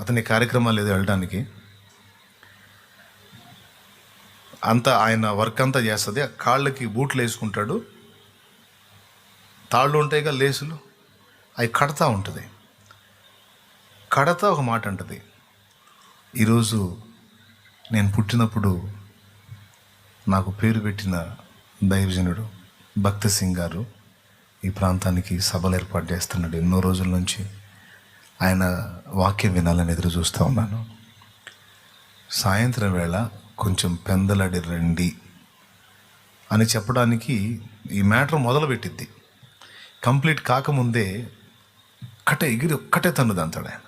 అతని కార్యక్రమాలు ఏదో వెళ్ళడానికి. అంతా ఆయన వర్క్ అంతా చేస్తుంది. ఆ కాళ్ళకి బూట్లు వేసుకుంటాడు, తాళ్ళు ఉంటాయిగా లేసులు, అవి కడతా ఉంటుంది. కడతా ఒక మాట అంటది, ఈరోజు నేను పుట్టినప్పుడు నాకు పేరు పెట్టిన దైవజనుడు భక్త సింగ్ గారు ఈ ప్రాంతానికి సభలు ఏర్పాటు చేస్తున్నాడు. ఎన్నో రోజుల నుంచి ఆయన వాక్యం వినాలని ఎదురు చూస్తూ ఉన్నాను. సాయంత్రం వేళ కొంచెం పెందలాడి రండి అని చెప్పడానికి ఈ మ్యాటర్ మొదలుపెట్టిద్ది. కంప్లీట్ కాకముందే ఎగిరి ఒక్కటే తన్నుది అంటాడు ఆయన.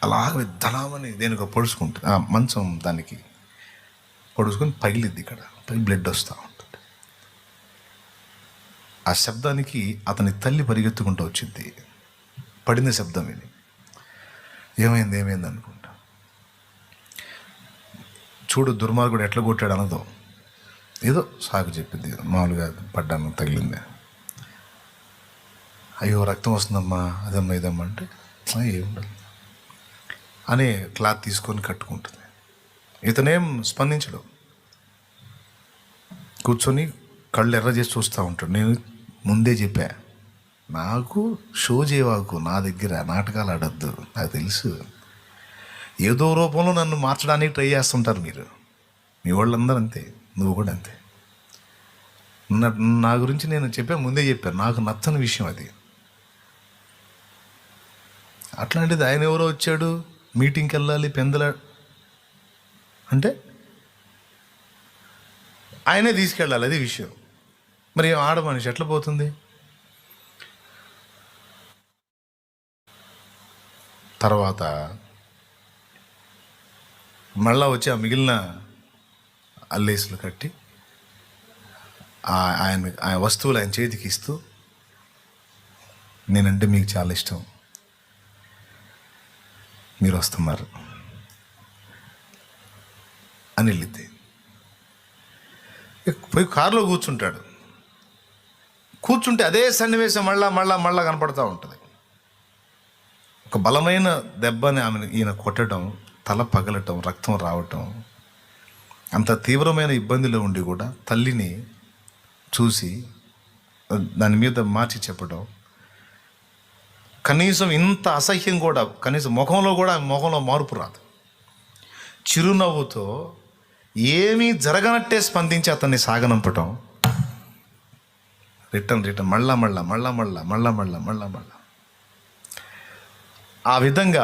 అలాగే ధనామని దేనికో పొడుచుకుంటుంది, ఆ మంచం దానికి పొడుచుకొని పగిలిద్ది, ఇక్కడ బ్లడ్ వస్తూ ఉంటుంది. ఆ శబ్దానికి అతని తల్లి పరిగెత్తుకుంటూ వచ్చింది. పడిన శబ్దం ఇది. ఏమైంది అనుకుంటా. చూడు దుర్మార్గుడు ఎట్లా కొట్టాడు అనదో, ఏదో సాగు చెప్పింది, మామూలుగా పడ్డాను, తగిలింది. అయ్యో రక్తం వస్తుందమ్మా, అదమ్మా ఇదమ్మా అంటే ఏముండదు అని క్లాత్ తీసుకొని కట్టుకుంటుంది. ఇతనేం స్పందించడు, కూర్చొని కళ్ళు ఎర్ర చేసి చూస్తూ ఉంటాడు. నేను ముందే చెప్పా, నాకు షో చేయవాకు, నా దగ్గర నాటకాలు ఆడద్దు, నాకు తెలుసు. ఏదో రూపంలో నన్ను మార్చడానికి ట్రై చేస్తుంటారు మీరు, మీ వాళ్ళందరూ అంతే, నువ్వు కూడా అంతే. నా గురించి నేను ముందే చెప్పాను, నాకు నచ్చని విషయం అది. అట్లాంటిది ఆయన ఎవరో వచ్చాడు, మీటింగ్కి వెళ్ళాలి పెందల అంటే ఆయనే తీసుకెళ్ళాలి, అది విషయం. మరి ఆడ మనిషి ఎట్లా పోతుంది? తర్వాత మళ్ళా వచ్చి ఆ మిగిలిన అల్లేసులు కట్టి ఆయన వస్తువులు ఆయన చేతికి ఇస్తూ, నేనంటే మీకు చాలా ఇష్టం, మీరు వస్తున్నారు అని వెళ్ళితే పోయి కారులో కూర్చుంటే అదే సన్నివేశం మళ్ళా కనపడుతూ ఉంటుంది. ఒక బలమైన దెబ్బని ఈయన కొట్టడం, తల పగలటం, రక్తం రావటం, అంత తీవ్రమైన ఇబ్బందిలో ఉండి కూడా తల్లిని చూసి దాని మీద మార్చి చెప్పడం, కనీసం ఇంత అసహ్యం కూడా, కనీసం ముఖంలో మార్పు రాదు. చిరునవ్వుతో ఏమీ జరగనట్టే స్పందించి అతన్ని సాగనంపటం, రిటర్న్ మళ్ళా ఆ విధంగా